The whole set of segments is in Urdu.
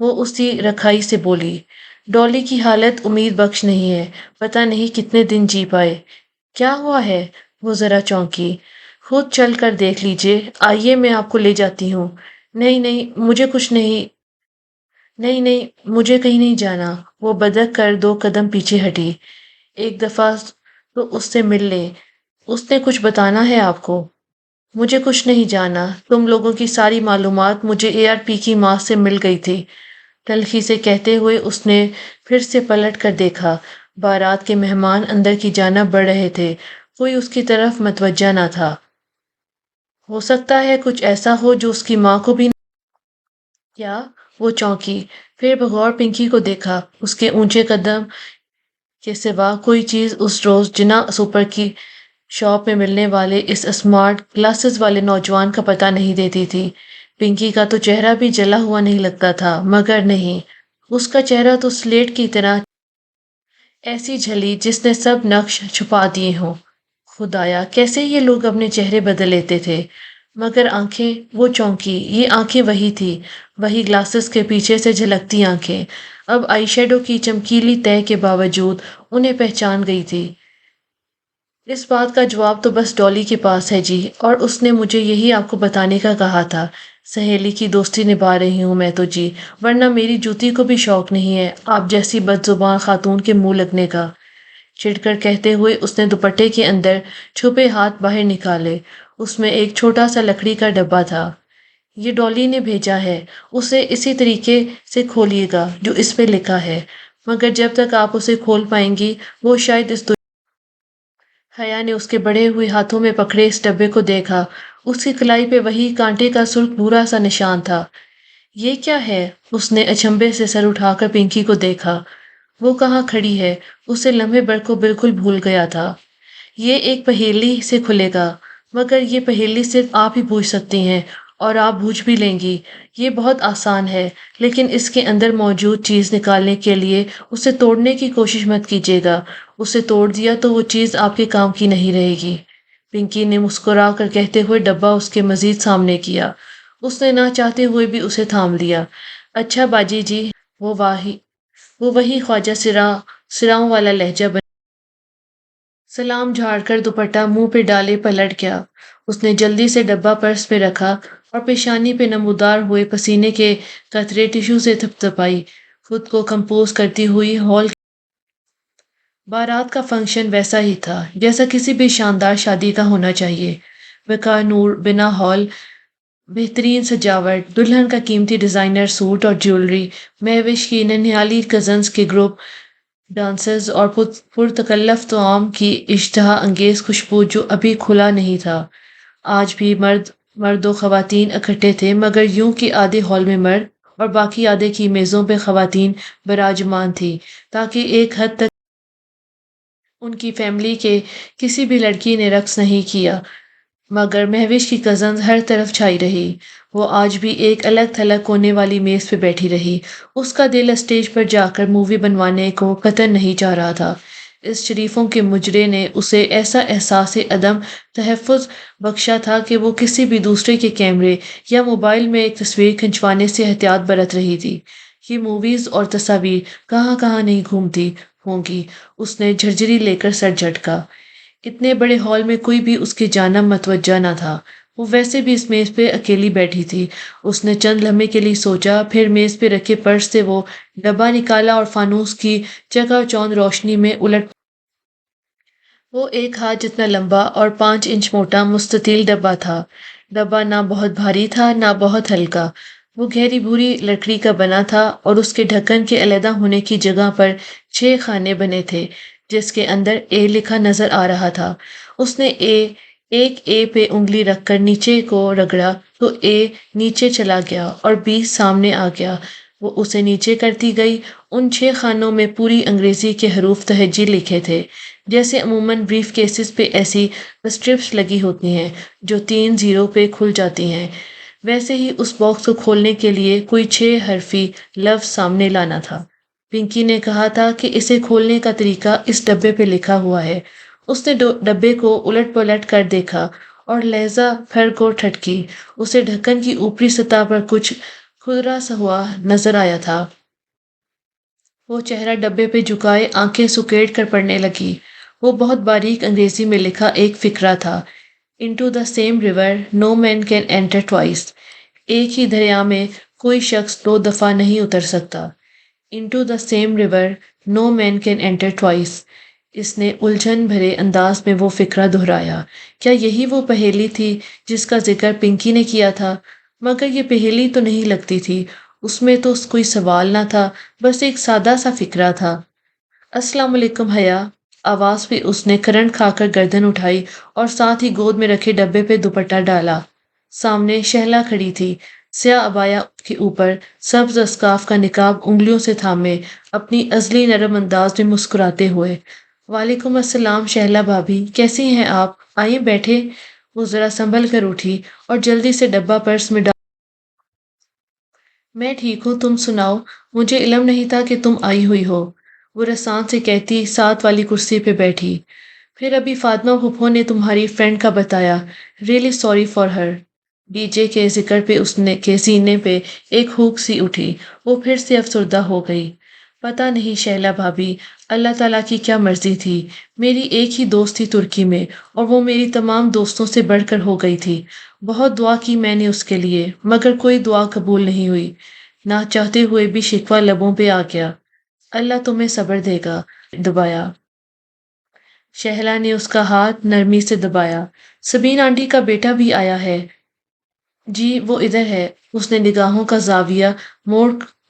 وہ اسی رکھائی سے بولی۔ ڈالی کی حالت امید بخش نہیں ہے، پتہ نہیں کتنے دن جی پائے۔ کیا ہوا ہے؟ وہ ذرا چونکی۔ خود چل کر دیکھ لیجئے، آئیے میں آپ کو لے جاتی ہوں۔ نہیں نہیں، مجھے کچھ نہیں، نہیں نہیں، مجھے کہیں نہیں جانا۔ وہ بدک کر 2 قدم پیچھے ہٹی۔ ایک دفعہ تو اس سے مل لیں، اس نے کچھ بتانا ہے آپ کو۔ مجھے کچھ نہیں جانا، تم لوگوں کی ساری معلومات مجھے ARP کی ماں سے مل گئی تھی، تلخی سے کہتے ہوئے اس نے پھر سے پلٹ کر دیکھا۔ بارات کے مہمان اندر کی جانب بڑھ رہے تھے، کوئی اس کی طرف متوجہ نہ تھا۔ ہو سکتا ہے کچھ ایسا ہو جو اس کی ماں کو بھی کیا؟ وہ چونکی، پھر بغور پنکی کو دیکھا۔ اس کے اونچے قدم کے سوا کوئی چیز اس روز جنا سپر کی شاپ میں ملنے والے اس اسمارٹ گلاسز والے نوجوان کا پتہ نہیں دیتی تھی۔ پنکی کا تو چہرہ بھی جلا ہوا نہیں لگتا تھا، مگر نہیں، اس کا چہرہ تو سلیٹ کی طرح ایسی جھلی جس نے سب نقش چھپا دیے ہوں۔ خدایا، کیسے یہ لوگ اپنے چہرے بدل لیتے تھے؟ مگر آنکھیں، وہ چونکی، یہ آنکھیں وہی تھی، وہی گلاسز کے پیچھے سے جھلکتی آنکھیں، اب آئی شیڈو کی چمکیلی تہہ کے باوجود انہیں پہچان گئی تھی۔ اس بات کا جواب تو بس ڈالی کے پاس ہے جی، اور اس نے مجھے یہی آپ کو بتانے کا کہا تھا۔ سہیلی کی دوستی نبھا رہی ہوں میں تو جی، ورنہ میری جوتی کو بھی شوق نہیں ہے آپ جیسی بد زبان خاتون کے منہ لگنے کا۔ چڑ کر کہتے ہوئے اس نے دوپٹے کے اندر چھپے ہاتھ باہر نکالے۔ اس میں ایک چھوٹا سا لکڑی کا ڈبہ تھا۔ یہ ڈالی نے بھیجا ہے، اسے اسی طریقے سے کھولیے گا جو اس پہ لکھا ہے، مگر جب تک آپ اسے کھول پائیں گی وہ شاید اس حیا نے اس کے بڑے ہوئے ہاتھوں میں پکڑے اس ڈبے کو دیکھا۔ اس کی کلائی پہ وہی کانٹے کا سرخ بھورا سا نشان تھا۔ یہ کیا ہے؟ اس نے اچنبھے سے سر اٹھا کر پنکی کو دیکھا۔ وہ کہاں کھڑی ہے، اسے لمحے بھر کو بالکل بھول گیا تھا۔ یہ ایک پہیلی سے کھلے گا، مگر یہ پہیلی صرف آپ ہی بوجھ سکتی ہیں، اور آپ بوجھ بھی لیں گی۔ یہ بہت آسان ہے، لیکن اس کے اندر موجود چیز نکالنے کے لیے اسے توڑنے کی کوشش مت کیجیے گا۔ اسے توڑ دیا تو وہ چیز آپ کے کام کی نہیں رہے گی۔ پنکی نے مسکرا کر کہتے ہوئے ڈبہ اس کے مزید سامنے کیا۔ اس نے نہ چاہتے ہوئے بھی اسے تھام لیا۔ اچھا باجی جی، وہ وہی خواجہ سراؤں والا لہجہ سلام جھاڑ کر دوپٹہ منہ پہ ڈالے پلٹ گیا۔ اس نے جلدی سے ڈبہ پرس پہ رکھا اور پیشانی پہ نمودار ہوئے پسینے کے قطرے ٹشو سے تھپتھپائی، خود کو کمپوز کرتی ہوئی ہال۔ بارات کا فنکشن ویسا ہی تھا جیسا کسی بھی شاندار شادی کا ہونا چاہیے۔ وقار نور بنا ہال، بہترین سجاوٹ، دلہن کا قیمتی ڈیزائنر سوٹ اور جیولری، مہوش کی ننھیالی کزنز کے گروپ ڈانسرز اور پرتکلف طعام کی اشتہا انگیز خوشبو جو ابھی کھلا نہیں تھا۔ آج بھی مرد و خواتین اکٹھے تھے، مگر یوں کہ آدھے ہال میں مرد اور باقی آدھے کی میزوں پہ خواتین براجمان تھی، تاکہ ایک حد تک ان کی فیملی کے کسی بھی لڑکی نے رقص نہیں کیا، مگر مہوش کی کزنز ہر طرف چھائی رہی۔ وہ آج بھی ایک الگ تھلگ کونے والی میز پہ بیٹھی رہی۔ اس کا دل اسٹیج پر جا کر مووی بنوانے کو قطعاً نہیں چاہ رہا تھا۔ اس شریفوں کے مجرے نے اسے ایسا احساس عدم تحفظ بخشا تھا کہ وہ کسی بھی دوسرے کے کیمرے یا موبائل میں ایک تصویر کھنچوانے سے احتیاط برت رہی تھی۔ یہ موویز اور تصاویر کہاں کہاں نہیں گھومتی ہوں گی۔ اس نے جھرجھری لے کر سر جھٹکا۔ اتنے بڑے ہال میں کوئی بھی اس کی جانب متوجہ نہ تھا۔ وہ ویسے بھی اس میز پہ اکیلی بیٹھی تھی۔ اس نے چند لمحے کے لیے سوچا، پھر میز پہ رکھے پرس سے وہ ڈبہ نکالا اور فانوس کی چکا چوند روشنی میں الٹ۔ وہ 1 ہاتھ جتنا لمبا اور 5 انچ موٹا مستطیل ڈبہ تھا۔ ڈبہ نہ بہت بھاری تھا نہ بہت ہلکا۔ وہ گہری بھوری لکڑی کا بنا تھا اور اس کے ڈھکن کے علیحدہ ہونے کی جگہ پر 6 خانے بنے تھے جس کے اندر اے لکھا نظر آ رہا تھا۔ اس نے ایک اے پہ انگلی رکھ کر نیچے کو رگڑا تو اے نیچے چلا گیا اور بی سامنے آ گیا۔ وہ اسے نیچے کرتی گئی۔ ان 6 خانوں میں پوری انگریزی کے حروف تہجی لکھے تھے، جیسے عموماً بریف کیسز پہ ایسی اسٹرپس لگی ہوتی ہیں جو 3 زیرو پہ کھل جاتی ہیں، ویسے ہی اس باکس کو کھولنے کے لیے کوئی 6 حرفی لفظ سامنے لانا تھا۔ پنکی نے کہا تھا کہ اسے کھولنے کا طریقہ اس ڈبے پہ لکھا ہوا ہے۔ اس نے ڈبے کو الٹ پلٹ کر دیکھا اور لہجہ پھر کو ٹھٹکی۔ اسے ڈھکن کی اوپری سطح پر کچھ کھدرا سا ہوا نظر آیا تھا۔ وہ چہرہ ڈبے پہ جھکائے آنکھیں سکیڑ کر پڑھنے لگی۔ وہ بہت باریک انگریزی میں لکھا ایک فقرہ تھا۔ Into the same river no man can enter twice. ایک ہی دریا میں کوئی شخص دو دفعہ نہیں اتر سکتا۔ Into the same river no man can enter twice. اس نے الجھن بھرے انداز میں وہ فقرہ دہرایا۔ کیا یہی وہ پہیلی تھی جس کا ذکر پنکی نے کیا تھا؟ مگر یہ پہیلی تو نہیں لگتی تھی، اس میں تو کوئی سوال نہ تھا، بس ایک سادہ سا فقرہ تھا۔ السلام علیکم حیا، آواز پہ اس نے کرنٹ کھا کر گردن اٹھائی اور ساتھ ہی گود میں رکھے ڈبے پہ دوپٹہ ڈالا۔ سامنے شہلا کھڑی تھی، سیاہ عبایا کے اوپر سبز اسکارف کا نقاب انگلیوں سے تھامے، اپنی ازلی نرم انداز میں مسکراتے ہوئے۔ وعلیکم السلام شہلا بھابھی، کیسی ہیں آپ؟ آئیے بیٹھے۔ وہ ذرا سنبھل کر اٹھی اور جلدی سے ڈبہ پرس میں ڈال۔ میں ٹھیک ہوں، تم سناؤ؟ مجھے علم نہیں تھا کہ تم آئی ہوئی ہو، وہ رسان سے کہتی ساتھ والی کرسی پہ بیٹھی۔ پھر ابھی فاطمہ پھپھو نے تمہاری فرینڈ کا بتایا، really sorry for her. D J کے ذکر پہ اس نے کے سینے پہ ایک ہونک سی اٹھی، وہ پھر سے افسردہ ہو گئی۔ پتہ نہیں شہلا بھابھی، اللہ تعالیٰ کی کیا مرضی تھی، میری ایک ہی دوست تھی ترکی میں اور وہ میری تمام دوستوں سے بڑھ کر ہو گئی تھی۔ بہت دعا کی میں نے اس کے لیے، مگر کوئی دعا قبول نہیں ہوئی، نہ چاہتے ہوئے بھی شکوہ لبوں پہ آ گیا۔ اللہ تمہیں صبر دے گا، دبایا۔ شہلا نے اس کا ہاتھ نرمی سے دبایا۔ سبین آنٹی کا بیٹا بھی آیا ہے؟ جی وہ ادھر ہے۔ اس نے نگاہوں کا زاویہ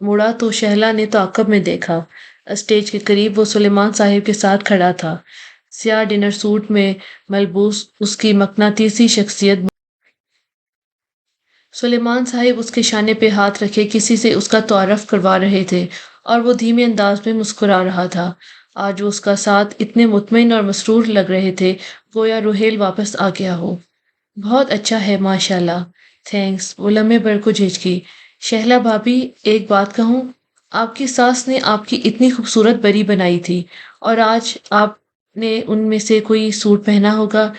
موڑا تو شہلا نے تعقب میں دیکھا۔ اسٹیج کے قریب وہ سلیمان صاحب کے ساتھ کھڑا تھا، سیاہ ڈنر سوٹ میں ملبوس اس کی مقناطیسی شخصیت۔ سلیمان صاحب اس کے شانے پہ ہاتھ رکھے کسی سے اس کا تعارف کروا رہے تھے اور وہ دھیمے انداز میں مسکرا رہا تھا۔ آج وہ اس کا ساتھ اتنے مطمئن اور مسرور لگ رہے تھے گویا روحیل واپس آ گیا ہو۔ بہت اچھا ہے ماشاءاللہ۔ تھینکس، وہ لمحے بھر کو جھجکی۔ شہلا بھابھی ایک بات کہوں، آپ کی ساس نے آپ کی اتنی خوبصورت بری بنائی تھی اور آج آپ نے ان میں سے کوئی سوٹ پہنا ہوگا۔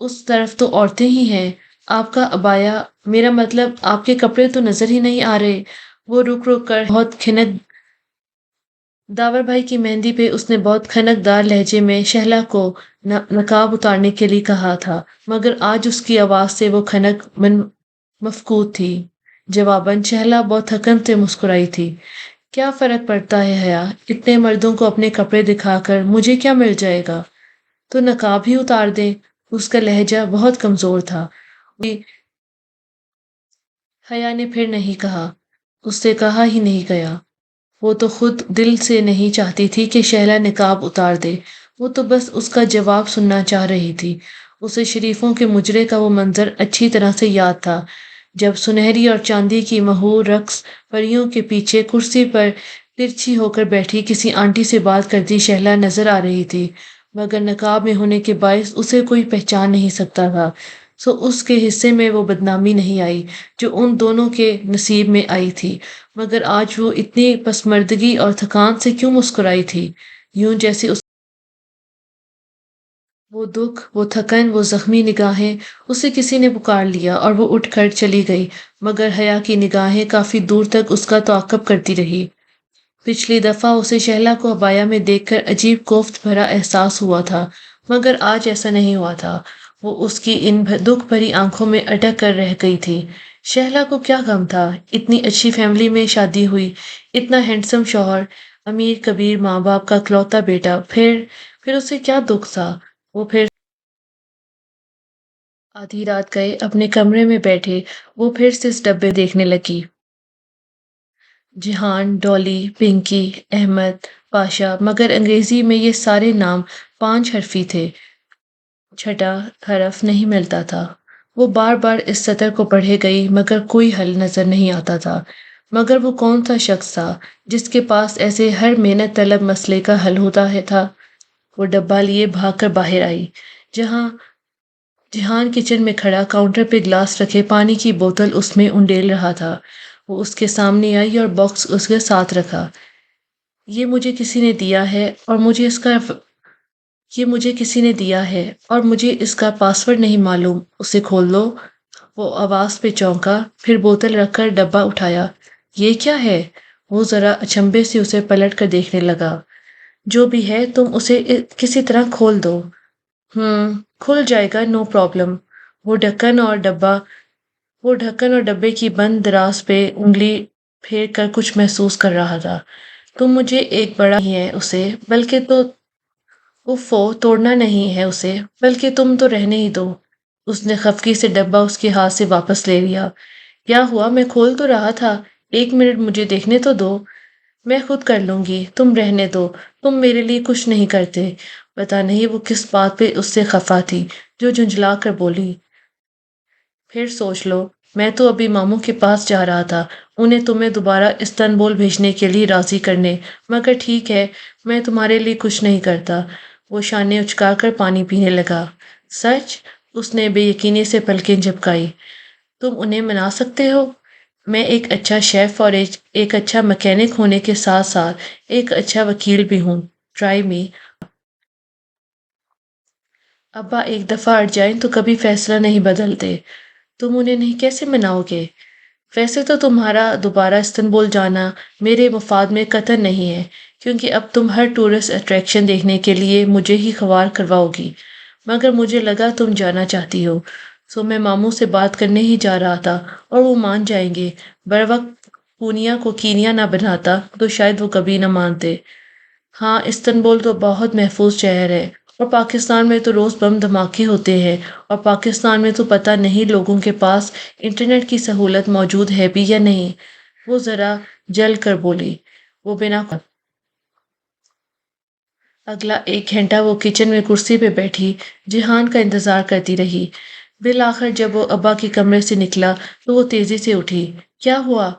اس طرف تو عورتیں ہی ہیں، آپ کا عبایا، میرا مطلب آپ کے کپڑے تو نظر ہی نہیں آ رہے۔ وہ رک رک کر بہت کھنک داور بھائی کی مہندی پہ اس نے بہت کھنک دار لہجے میں شہلا کو نقاب اتارنے کے لیے کہا تھا، مگر آج اس کی آواز سے وہ کھنک مفقود تھی۔ جواباً شہلا بہت تھکن سے مسکرائی تھی۔ کیا فرق پڑتا ہے حیا، اتنے مردوں کو اپنے کپڑے دکھا کر مجھے کیا مل جائے گا؟ تو نقاب ہی اتار دیں۔ اس کا لہجہ بہت کمزور تھا۔ حیا نے پھر نہیں کہا، اس سے کہا ہی نہیں گیا۔ وہ تو خود دل سے نہیں چاہتی تھی کہ شہلا نقاب اتار دے، وہ تو بس اس کا جواب سننا چاہ رہی تھی۔ اسے شریفوں کے مجرے کا وہ منظر اچھی طرح سے یاد تھا، جب سنہری اور چاندی کی مہور رقص پریوں کے پیچھے کرسی پر ترچھی ہو کر بیٹھی کسی آنٹی سے بات کرتی شہلا نظر آ رہی تھی، مگر نقاب میں ہونے کے باعث اسے کوئی پہچان نہیں سکتا تھا۔ سو اس کے حصے میں وہ بدنامی نہیں آئی جو ان دونوں کے نصیب میں آئی تھی، مگر آج وہ اتنی پسماردگی اور تھکان سے کیوں مسکرائی تھی، یوں جیسے اس وہ دکھ، وہ تھکن، وہ زخمی نگاہیں، اسے کسی نے پکار لیا اور وہ اٹھ کر چلی گئی، مگر حیا کی نگاہیں کافی دور تک اس کا تعاقب کرتی رہی۔ پچھلی دفعہ اسے شہلا کو عبایا میں دیکھ کر عجیب کوفت بھرا احساس ہوا تھا، مگر آج ایسا نہیں ہوا تھا۔ وہ اس کی ان دکھ بھری آنکھوں میں اٹک کر رہ گئی تھی۔ شہلا کو کیا غم تھا، اتنی اچھی فیملی میں شادی ہوئی، اتنا ہینڈسم شوہر، امیر کبیر ماں باپ کا اکلوتا بیٹا، پھر اسے کیا دکھ تھا؟ وہ پھر آدھی رات گئے اپنے کمرے میں بیٹھے وہ پھر سے اس ڈبے دیکھنے لگی۔ جہان، ڈولی، پنکی، احمد، پاشا، مگر انگریزی میں یہ سارے نام 5 حرفی تھے، چھٹا حرف نہیں ملتا تھا۔ وہ بار بار اس سطر کو پڑھے گئی مگر کوئی حل نظر نہیں آتا تھا۔ مگر وہ کون سا شخص تھا جس کے پاس ایسے ہر محنت طلب مسئلے کا حل ہوتا تھا؟ وہ ڈبہ لیے بھاگ کر باہر آئی۔ جہان کچن میں کھڑا کاؤنٹر پہ گلاس رکھے پانی کی بوتل اس میں انڈیل رہا تھا۔ وہ اس کے سامنے آئی اور باکس اس کے ساتھ رکھا۔ یہ مجھے کسی نے دیا ہے اور مجھے کسی نے دیا ہے اور مجھے اس کا پاسورڈ نہیں معلوم، اسے کھول دو۔ وہ آواز پہ چونکا، پھر بوتل رکھ کر ڈبہ اٹھایا۔ یہ کیا ہے؟ وہ ذرا اچنبھے سے اسے پلٹ کر دیکھنے لگا۔ جو بھی ہے تم اسے کسی طرح کھول دو۔ کھل جائے گا، نو پرابلم۔ وہ ڈھکن اور ڈبے کی بند دراز پہ انگلی پھیر کر کچھ محسوس کر رہا تھا۔ تم مجھے ایک بڑا ہی ہے اسے، بلکہ تو توڑنا نہیں ہے اسے، بلکہ تم تو رہنے ہی دو۔ اس نے خفگی سے ڈبہ اس کے ہاتھ سے واپس لے لیا۔ کیا ہوا؟ میں کھول تو رہا تھا، 1 منٹ مجھے دیکھنے تو دو۔ میں خود کر لوں گی، تم رہنے دو، تم میرے لیے کچھ نہیں کرتے۔ پتا نہیں وہ کس بات پہ اس سے خفا تھی، جو جھنجھلا کر بولی۔ پھر سوچ لو، میں تو ابھی ماموں کے پاس جا رہا تھا، انہیں تمہیں دوبارہ استنبول بھیجنے کے لیے راضی کرنے، مگر ٹھیک ہے، میں تمہارے لیے کچھ نہیں کرتا۔ وہ شانے اچکا کر پانی پینے لگا۔ سچ؟ اس نے بے یقینی سے پلکیں جھپکائی۔ تم انہیں منا سکتے ہو؟ میں ایک اچھا شیف اور ایک اچھا مکینک ہونے کے ساتھ ساتھ ایک اچھا وکیل بھی ہوں۔ ٹرائی می۔ ابا ایک دفعہ اڑ جائیں تو کبھی فیصلہ نہیں بدلتے۔ تم انہیں نہیں کیسے مناؤ گے؟ ویسے تو تمہارا دوبارہ استنبول جانا میرے مفاد میں قطعاً نہیں ہے، کیونکہ اب تم ہر ٹورسٹ اٹریکشن دیکھنے کے لیے مجھے ہی خوار کرواؤ گی، مگر مجھے لگا تم جانا چاہتی ہو، سو میں ماموں سے بات کرنے ہی جا رہا تھا اور وہ مان جائیں گے۔ بروقت پونیا کو کینیا نہ بناتا تو شاید وہ کبھی نہ مانتے۔ ہاں، استنبول تو بہت محفوظ شہر ہے، اور پاکستان میں تو روز بم دھماکے ہوتے ہیں، اور پاکستان میں تو پتہ نہیں لوگوں کے پاس انٹرنیٹ کی سہولت موجود ہے بھی یا نہیں۔ وہ ذرا جل کر بولی۔ وہ بنا اگلا 1 گھنٹہ وہ کچن میں کرسی پہ بیٹھی جہان کا انتظار کرتی رہی۔ بالآخر جب وہ ابا کے کمرے سے نکلا تو وہ تیزی سے اٹھی۔ کیا ہوا؟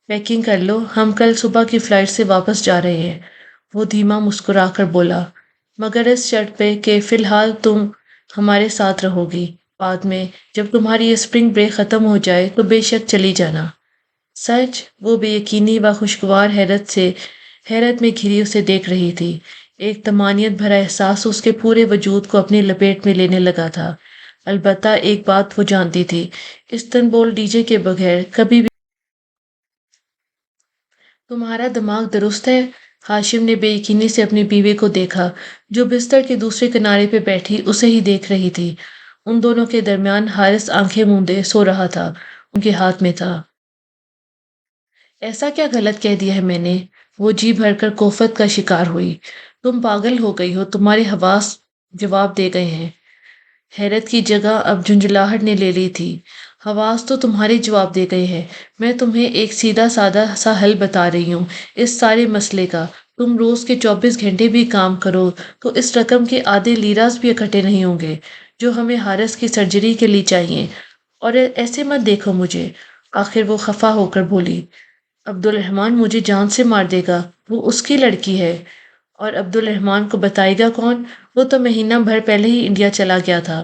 پیکنگ کر لو، ہم کل صبح کی فلائٹ سے واپس جا رہے ہیں۔ وہ دھیما مسکرا کر بولا، مگر اس شرط پہ کہ فی الحال تم ہمارے ساتھ رہو گی، بعد میں جب تمہاری اسپرنگ بریک ختم ہو جائے تو بے شک چلی جانا۔ سچ؟ وہ بے یقینی و خوشگوار حیرت میں گھری اسے دیکھ رہی تھی۔ ایک طمانینت بھرا احساس اس کے پورے وجود کو اپنی لپیٹ میں لینے لگا تھا۔ البتہ ایک بات وہ جانتی تھی، استنبول ڈی جے کے بغیر کبھی بھی۔ تمہارا دماغ درست ہے؟ ہاشم نے بے یقینی سے اپنی بیوی کو دیکھا، جو بستر کے دوسرے کنارے پہ بیٹھی اسے ہی دیکھ رہی تھی۔ ان دونوں کے درمیان حارث آنکھیں موندے سو رہا تھا، ان کے ہاتھ میں تھا۔ ایسا کیا غلط کہہ دیا ہے میں نے؟ وہ جی بھر کر کوفت کا شکار ہوئی۔ تم پاگل ہو گئی ہو، تمہارے حواس جواب دے گئے ہیں۔ حیرت کی جگہ اب جھنجھلاہٹ نے لے لی تھی۔ حواس تو تمہارے جواب دے گئے ہیں، میں تمہیں ایک سیدھا سادہ سا حل بتا رہی ہوں اس سارے مسئلے کا۔ تم روز کے 24 گھنٹے بھی کام کرو تو اس رقم کے آدھے لیراز بھی اکٹھے نہیں ہوں گے جو ہمیں حارث کی سرجری کے لیے چاہیے۔ اور ایسے مت دیکھو مجھے۔ آخر وہ خفا ہو کر بولی، عبد الرحمن مجھے جان سے مار دے گا، وہ اس کی لڑکی ہے۔ اور عبد الرحمن کو بتائے گا کون؟ وہ تو مہینہ بھر پہلے ہی انڈیا چلا گیا تھا۔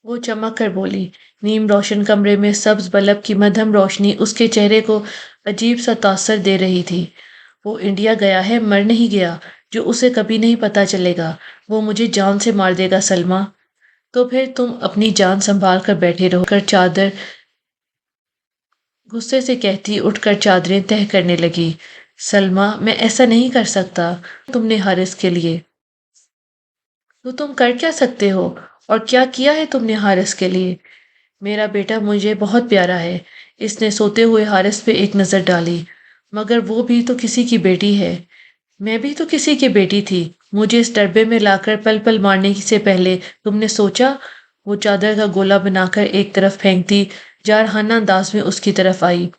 وہ چمک کر بولی۔ نیم روشن کمرے میں سبز بلب کی مدھم روشنی اس کے چہرے کو عجیب سا تاثر دے رہی تھی۔ وہ انڈیا گیا ہے، مر نہیں گیا، جو اسے کبھی نہیں پتا چلے گا۔ وہ مجھے جان سے مار دے گا سلمہ۔ تو پھر تم اپنی جان سنبھال کر بیٹھے رہو کر چادر غصے سے کہتی اٹھ کر چادریں تہہ کرنے لگی۔ سلمہ، میں ایسا نہیں کر سکتا تم نے حارث کے لیے۔ تو تم کر کیا سکتے ہو؟ اور کیا کیا ہے تم نے حارث کے لیے؟ میرا بیٹا مجھے بہت پیارا ہے۔ اس نے سوتے ہوئے حارث پہ ایک نظر ڈالی۔ مگر وہ بھی تو کسی کی بیٹی ہے۔ میں بھی تو کسی کی بیٹی تھی۔ مجھے اس ڈربے میں لا کر پل پل مارنے سے پہلے تم نے سوچا؟ وہ چادر کا گولا بنا کر ایک طرف پھینکتی جارحانہ انداز میں اس کی طرف آئی۔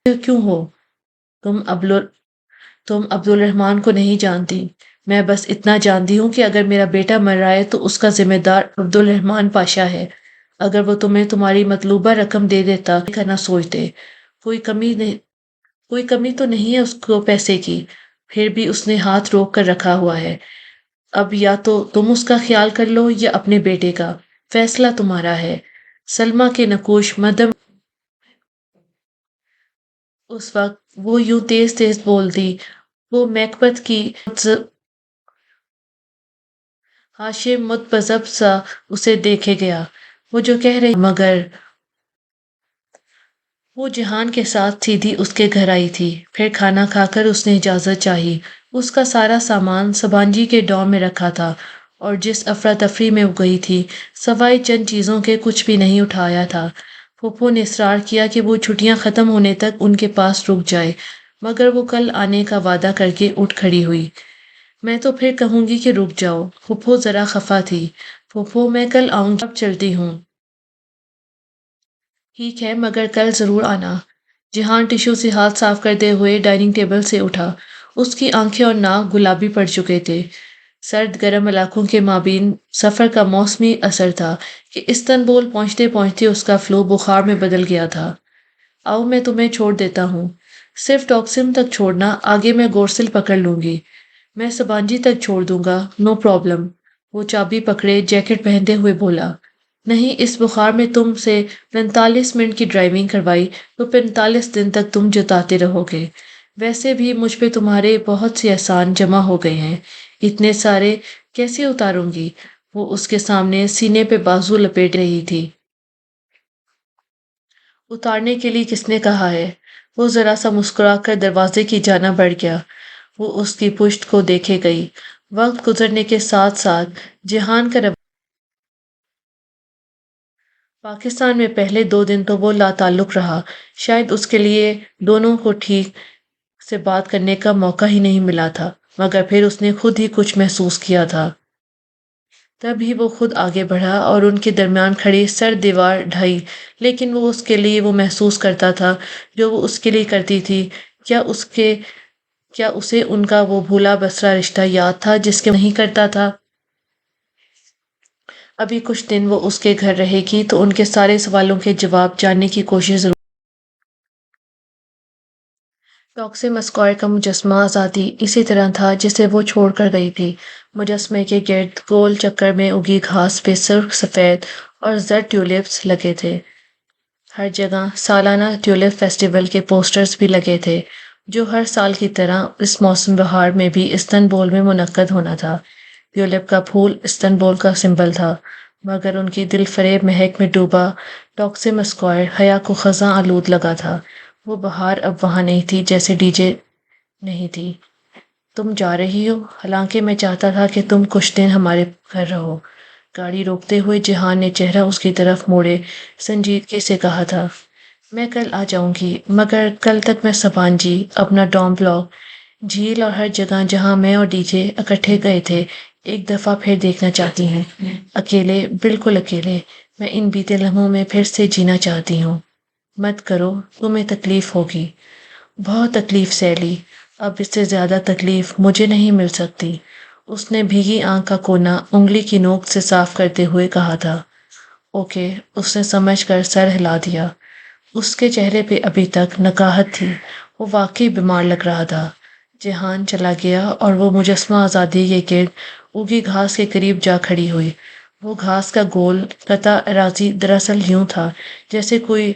کیوں ہو؟ تم عبد الرحمن کو نہیں جانتی۔ میں بس اتنا جانتی ہوں کہ اگر میرا بیٹا مر رہا ہے تو اس کا ذمہ دار عبد الرحمن پاشا ہے۔ اگر وہ تمہیں تمہاری مطلوبہ رقم دے دیتا نہ سوچتے۔ کوئی کمی تو نہیں ہے اس کو پیسے کی، پھر بھی اس نے ہاتھ روک کر رکھا ہوا ہے۔ اب یا تو تم اس کا خیال کر لو یا اپنے بیٹے کا، فیصلہ تمہارا ہے۔ سلمہ کے نقوش مدھم اس وقت وہ یوں تیز تیز بولتی، وہ میکبت کی ہاشم متبذب سا اسے دیکھے گیا۔ وہ جو کہہ رہی مگر وہ جہان کے ساتھ سیدھی اس کے گھر آئی تھی۔ پھر کھانا کھا کر اس نے اجازت چاہی۔ اس کا سارا سامان سبانجی کے ڈوم میں رکھا تھا اور جس افراتفری میں وہ گئی تھی سوائے چند چیزوں کے کچھ بھی نہیں اٹھایا تھا۔ پھوپھو نے اصرار کیا کہ وہ چھٹیاں ختم ہونے تک ان کے پاس رک جائے مگر وہ کل آنے کا وعدہ کر کے اٹھ کھڑی ہوئی۔ میں تو پھر کہوں گی کہ رک جاؤ۔ پھوپھو ذرا خفا تھی۔ پھوپھو میں کل آؤں گی، اب چلتی ہوں۔ ٹھیک ہے مگر کل ضرور آنا۔ جہان ٹشو سے ہاتھ صاف کرتے ہوئے ڈائننگ ٹیبل سے اٹھا۔ اس کی آنکھیں اور ناک گلابی پڑ چکے تھے۔ سرد گرم علاقوں کے مابین سفر کا موسمی اثر تھا کہ استنبول پہنچتے پہنچتے اس کا فلو بخار میں بدل گیا تھا۔ آؤ میں تمہیں چھوڑ دیتا ہوں۔ صرف ٹاکسم تک چھوڑنا، آگے میں گورسل پکڑ لوں گی۔ میں سبانجی تک چھوڑ دوں گا، نو پرابلم۔ وہ چابی پکڑے جیکٹ پہنتے ہوئے بولا۔ نہیں، اس بخار میں تم سے 45 منٹ کی ڈرائیونگ کروائی تو 45 دن تک تم جتاتے رہو گے۔ ویسے بھی مجھ پہ تمہارے بہت سے احسان جمع ہو گئے ہیں، اتنے سارے کیسے اتاروں گی؟ وہ اس کے سامنے سینے پہ بازو لپیٹ رہی تھی۔ اتارنے کے لیے کس نے کہا ہے؟ وہ ذرا سا مسکرا کر دروازے کی جانب بڑھ گیا۔ وہ اس کی پشت کو دیکھے گئی۔ وقت گزرنے کے ساتھ ساتھ جہان کا پاکستان میں پہلے 2 دن تو وہ لاتعلق رہا۔ شاید اس کے لیے دونوں کو ٹھیک سے بات کرنے کا موقع ہی نہیں ملا تھا، مگر پھر اس نے خود ہی کچھ محسوس کیا تھا۔ تب ہی وہ خود آگے بڑھا اور ان کے درمیان کھڑی سرد دیوار ڈھائی، لیکن وہ اس کے لیے وہ محسوس کرتا تھا جو وہ اس کے لیے کرتی تھی۔ کیا اسے ان کا وہ بھولا بسرا رشتہ یاد تھا جس کے نہیں کرتا تھا؟ ابھی کچھ دن وہ اس کے گھر رہے گی تو ان کے سارے سوالوں کے جواب جاننے کی کوشش ضرور۔ ٹاکسم اسکوائر کا مجسمہ آزادی اسی طرح تھا جسے وہ چھوڑ کر گئی تھی۔ مجسمے کے گرد گول چکر میں اگی گھاس پہ سرخ، سفید اور زرد ٹیولپس لگے تھے۔ ہر جگہ سالانہ ٹیولپ فیسٹیول کے پوسٹرز بھی لگے تھے جو ہر سال کی طرح اس موسم بہار میں بھی استنبول میں منعقد ہونا تھا۔ ٹیولپ کا پھول استنبول کا سمبل تھا، مگر ان کی دل فریب مہک میں ڈوبا ٹاکسم اسکوائر حیا کو خزاں آلود لگا تھا۔ وہ بہار اب وہاں نہیں تھی، جیسے ڈی جے نہیں تھی۔ تم جا رہی ہو؟ حالانکہ میں چاہتا تھا کہ تم کچھ دن ہمارے گھر رہو۔ گاڑی روکتے ہوئے جہان نے چہرہ اس کی طرف موڑے سنجیدگی سے کہا تھا۔ میں کل آ جاؤں گی، مگر کل تک میں سبانجی، اپنا ڈوم بلاک، جھیل اور ہر جگہ جہاں میں اور ڈی جے اکٹھے گئے تھے ایک دفعہ پھر دیکھنا چاہتی ہوں۔ اکیلے، بالکل اکیلے، میں ان بیتے لمحوں میں پھر سے جینا چاہتی ہوں۔ مت کرو، تمہیں تکلیف ہوگی۔ بہت تکلیف سہ لی، اب اس سے زیادہ تکلیف مجھے نہیں مل سکتی۔ اس نے بھیگی آنکھ کا کونا انگلی کی نوک سے صاف کرتے ہوئے کہا تھا۔ اوکے، اس نے سمجھ کر سر ہلا دیا۔ اس کے چہرے پہ ابھی تک نکاہت تھی، وہ واقعی بیمار لگ رہا تھا۔ جہان چلا گیا اور وہ مجسمہ آزادی کے گرد اگی گھاس کے قریب جا کھڑی ہوئی۔ وہ گھاس کا گول قطع اراضی دراصل یوں تھا جیسے کوئی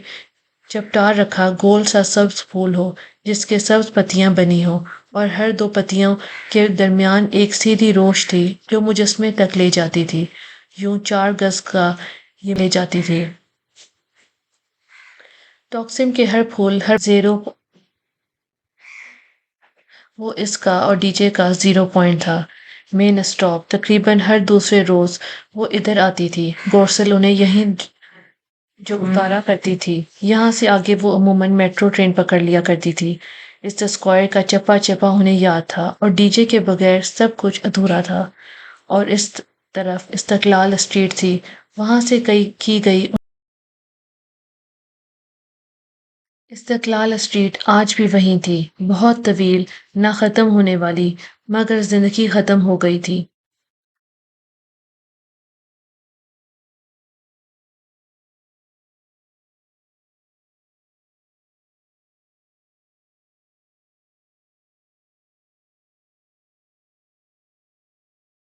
چپٹار رکھا گول سا سبز پھول ہو جس کے سبز پتیاں بنی ہوں، اور ہر 2 پتیوں کے درمیان ایک سیدھی روش تھی جو مجسمے تک لے جاتی تھی، یوں 4 گز کا یہ لے جاتی تھی۔ ٹاکسم کے ہر پھول، ہر زیرو، وہ اس کا اور ڈی جے کا 0 پوائنٹ تھا، مین اسٹاپ۔ تقریباً ہر دوسرے روز وہ ادھر آتی تھی، گورسل انہیں یہیں جو اتارا کرتی تھی۔ یہاں سے آگے وہ عموماً میٹرو ٹرین پکڑ لیا کرتی تھی۔ اس اسکوائر کا چپا چپا انہیں یاد تھا اور ڈی جے کے بغیر سب کچھ ادھورا تھا۔ اور اس طرف استقلال اسٹریٹ تھی، وہاں سے کی گئی استقلال اسٹریٹ آج بھی وہیں تھی، بہت طویل، نہ ختم ہونے والی، مگر زندگی ختم ہو گئی تھی۔